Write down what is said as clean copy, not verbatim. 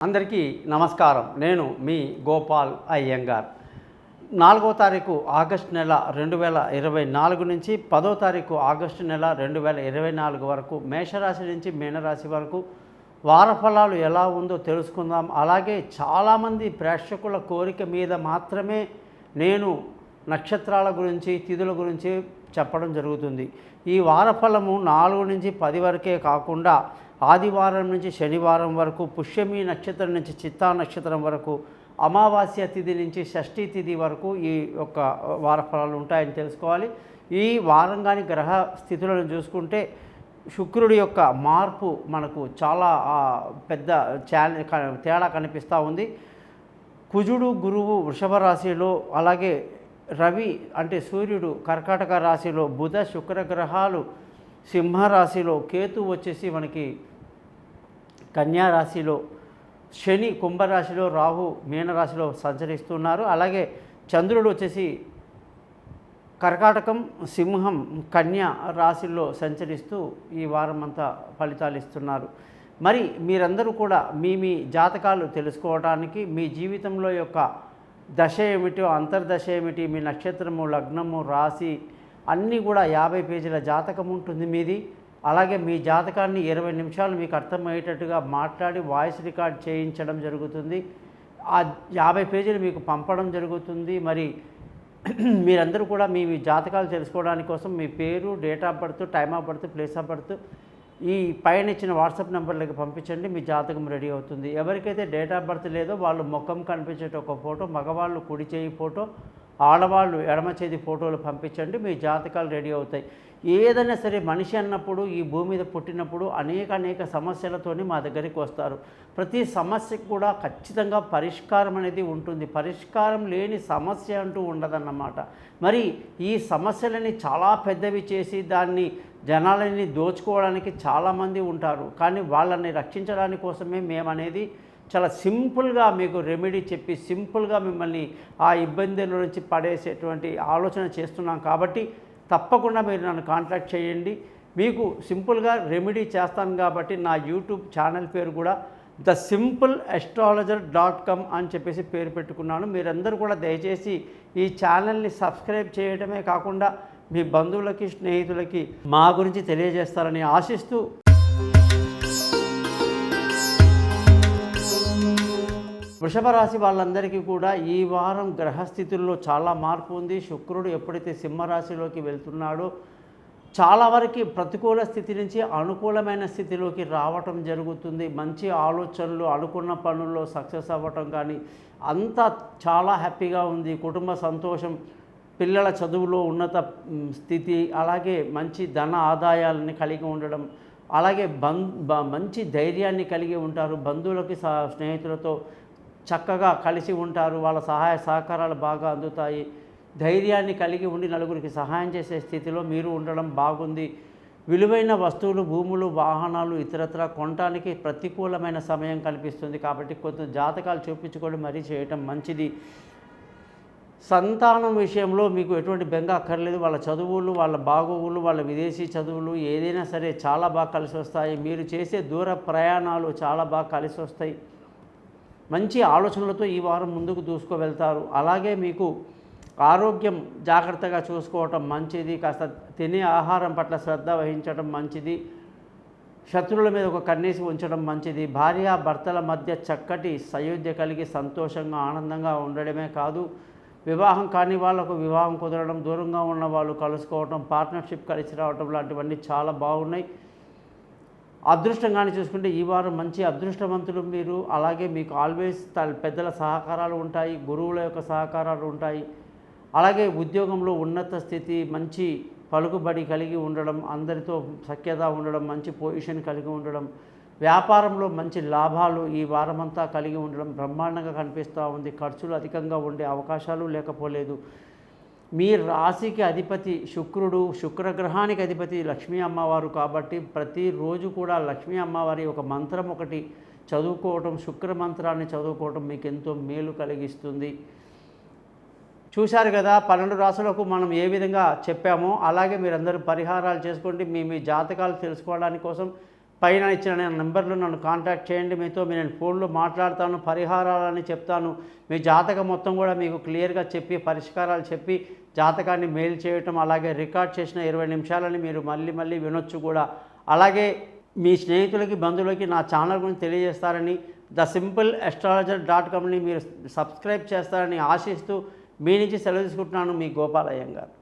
అందరికీ నమస్కారం. నేను మీ గోపాల్ అయ్యంగార్. 4వ తారీఖు ఆగస్టు నెల 2024 నుంచి 10వ తారీఖు ఆగస్టు నెల 2024 వరకు మేషరాశి నుంచి మీనరాశి వరకు వారఫలాలు ఎలా ఉందో తెలుసుకుందాం. అలాగే చాలామంది ప్రేక్షకుల కోరిక మీద మాత్రమే నేను నక్షత్రాల గురించి, తిథుల గురించి చెప్పడం జరుగుతుంది. ఈ వారఫలము 4 నుంచి 10 వరకే కాకుండా ఆదివారం నుంచి శనివారం వరకు, పుష్యమి నక్షత్రం నుంచి చిత్తా నక్షత్రం వరకు, అమావాస్య తిథి నుంచి షష్ఠీ తిథి వరకు ఈ యొక్క వారఫలాలు ఉంటాయని తెలుసుకోవాలి. ఈ వారం కానీ గ్రహ స్థితులను చూసుకుంటే శుక్రుడి యొక్క మార్పు మనకు చాలా పెద్ద తేడా కనిపిస్తూ ఉంది. కుజుడు, గురువు వృషభ రాశిలో, అలాగే రవి అంటే సూర్యుడు కర్కాటక రాశిలో, బుధ శుక్ర గ్రహాలు సింహరాశిలో, కేతు వచ్చేసి మనకి కన్యా రాశిలో, శని కుంభరాశిలో, రాహు మీనరాశిలో సంచరిస్తున్నారు. అలాగే చంద్రుడు వచ్చేసి కర్కాటకం, సింహం, కన్యా రాశిలో సంచరిస్తూ ఈ వారం అంతా ఫలితాలు ఇస్తున్నారు. మరి మీరందరూ కూడా మీ జాతకాలు తెలుసుకోవడానికి, మీ జీవితంలో యొక్క దశ ఏమిటో, అంతర్దశ ఏమిటి, మీ నక్షత్రము, లగ్నము, రాశి అన్నీ కూడా 50 పేజీల జాతకం ఉంటుంది మీది. అలాగే మీ జాతకాన్ని 20 నిమిషాలు మీకు అర్థమయ్యేటట్టుగా మాట్లాడి వాయిస్ రికార్డ్ చేయించడం జరుగుతుంది. ఆ 50 పేజీలు మీకు పంపడం జరుగుతుంది. మరి మీరందరూ కూడా మీ జాతకాలు తెలుసుకోవడానికి కోసం మీ పేరు, date of birth, time of birth, place of birth ఈ పైన ఇచ్చిన వాట్సాప్ నెంబర్లకి పంపించండి. మీ జాతకం రెడీ అవుతుంది. ఎవరికైతే డేట్ ఆఫ్ బర్త్ లేదో వాళ్ళు ముఖం కనిపించేట ఒక ఫోటో, మగవాళ్ళు కుడి చేయి ఫోటో, ఆడవాళ్ళు ఎడమ చేతి ఫోటోలు పంపించండి. మీ జాతకాలు రెడీ అవుతాయి. ఏదైనా సరే మనిషి అన్నప్పుడు, ఈ భూమి మీద పుట్టినప్పుడు అనేక సమస్యలతోని మా దగ్గరికి వస్తారు. ప్రతి సమస్యకు కూడా ఖచ్చితంగా పరిష్కారం అనేది ఉంటుంది. పరిష్కారం లేని సమస్య అంటూ ఉండదన్నమాట. మరి ఈ సమస్యలని చాలా పెద్దవి చేసి దాన్ని జనాలని దోచుకోవడానికి చాలామంది ఉంటారు. కానీ వాళ్ళని రక్షించడానికి కోసమే మేమనేది చాలా సింపుల్గా మీకు రెమెడీ చెప్పి సింపుల్గా మిమ్మల్ని ఆ ఇబ్బందుల నుంచి పడేసేటువంటి ఆలోచన చేస్తున్నాం. కాబట్టి తప్పకుండా మీరు నన్ను కాంటాక్ట్ చేయండి. మీకు సింపుల్గా రెమెడీ చేస్తాను. కాబట్టి నా యూట్యూబ్ ఛానల్ పేరు కూడా thesimple.astrologer.com అని చెప్పేసి పేరు పెట్టుకున్నాను. మీరందరూ కూడా దయచేసి ఈ ఛానల్ని సబ్స్క్రైబ్ చేయడమే కాకుండా మీ బంధువులకి, స్నేహితులకి మా గురించి తెలియజేస్తారని ఆశిస్తూ, వృషభ రాశి వాళ్ళందరికీ కూడా ఈ వారం గ్రహస్థితుల్లో చాలా మార్పు ఉంది. శుక్రుడు ఎప్పుడైతే సింహరాశిలోకి వెళ్తున్నాడో చాలా వరకు ప్రతికూల స్థితి నుంచి అనుకూలమైన స్థితిలోకి రావటం జరుగుతుంది. మంచి ఆలోచనలు, అనుకున్న పనుల్లో సక్సెస్ అవ్వటం కానీ అంతా చాలా హ్యాపీగా ఉంది. కుటుంబ సంతోషం, పిల్లల చదువులో ఉన్నత స్థితి, అలాగే మంచి ధన ఆదాయాలని కలిగి ఉండడం, అలాగే మంచి ధైర్యాన్ని కలిగి ఉంటారు. బంధువులకి, స్నేహితులతో చక్కగా కలిసి ఉంటారు. వాళ్ళ సహాయ సహకారాలు బాగా అందుతాయి. ధైర్యాన్ని కలిగి ఉండి నలుగురికి సహాయం చేసే స్థితిలో మీరు ఉండడం బాగుంది. విలువైన వస్తువులు, భూములు, వాహనాలు ఇతరత్ర కొనడానికి ప్రతికూలమైన సమయం కనిపిస్తుంది. కాబట్టి కొంత జాతకాలు చూపించుకోవడం మరీ చేయటం మంచిది. సంతానం విషయంలో మీకు ఎటువంటి బెంగ అక్కర్లేదు. వాళ్ళ చదువులు, వాళ్ళ బాగోగులు, వాళ్ళ విదేశీ చదువులు ఏదైనా సరే చాలా బాగా కలిసి వస్తాయి. మీరు చేసే దూర ప్రయాణాలు చాలా బాగా కలిసి వస్తాయి. మంచి ఆలోచనలతో ఈ వారం ముందుకు దూసుకువెళ్తారు. అలాగే మీకు ఆరోగ్యం జాగ్రత్తగా చూసుకోవటం మంచిది. కాస్త తినే ఆహారం పట్ల శ్రద్ధ వహించడం మంచిది. శత్రువుల మీద ఒక కన్నేసి ఉంచడం మంచిది. భార్య భర్తల మధ్య చక్కటి సయోధ్య కలిగి సంతోషంగా, ఆనందంగా ఉండడమే కాదు, వివాహం కాని వాళ్ళకు వివాహం కుదరడం, దూరంగా ఉన్న వాళ్ళు కలుసుకోవటం, పార్ట్నర్షిప్ కలిసి రావటం లాంటివన్నీ చాలా బాగున్నాయి. అదృష్టంగానే చూసుకుంటే ఈ వారం మంచి అదృష్టవంతులు మీరు. అలాగే మీకు ఆల్వేస్ పెద్దల సహకారాలు ఉంటాయి, గురువుల యొక్క సహకారాలు ఉంటాయి. అలాగే ఉద్యోగంలో ఉన్నత స్థితి, మంచి పలుకుబడి కలిగి ఉండడం, అందరితో సఖ్యత ఉండడం, మంచి పొజిషన్ కలిగి ఉండడం, వ్యాపారంలో మంచి లాభాలు ఈ వారమంతా కలిగి ఉండడం బ్రహ్మాండంగా కనిపిస్తూ ఉంది. ఖర్చులు అధికంగా ఉండే అవకాశాలు లేకపోలేదు. మీ రాశికి అధిపతి శుక్రుడు, శుక్రగ్రహానికి అధిపతి లక్ష్మీ అమ్మవారు. కాబట్టి ప్రతిరోజు కూడా లక్ష్మీ అమ్మవారి ఒక మంత్రం ఒకటి చదువుకోవటం, శుక్ర మంత్రాన్ని చదువుకోవటం మీకు ఎంతో మేలు కలిగిస్తుంది. చూశారు కదా 12 రాశులకు మనం ఏ విధంగా చెప్పామో అలాగే మీరందరూ పరిహారాలు చేసుకోండి. మీ జాతకాలు తెలుసుకోవడానికి కోసం పైన ఇచ్చిన నేను నెంబర్లో నన్ను కాంటాక్ట్ చేయండి. మీతో నేను ఫోన్లో మాట్లాడతాను, పరిహారాలని చెప్తాను. మీ జాతకం మొత్తం కూడా మీకు క్లియర్గా చెప్పి పరిష్కారాలు చెప్పి జాతకాన్ని మెయిల్ చేయటం, అలాగే రికార్డ్ చేసిన 20 నిమిషాలని మీరు మళ్ళీ మళ్ళీ వినొచ్చు కూడా. అలాగే మీ స్నేహితులకి బంధువులకి నా ఛానల్ గురించి తెలియజేస్తారని, thesimpleastrologer.comని మీరు సబ్స్క్రైబ్ చేస్తారని ఆశిస్తూ మీ నుంచి సెలవు తీసుకుంటున్నాను. మీ గోపాల్ అయ్యంగార్.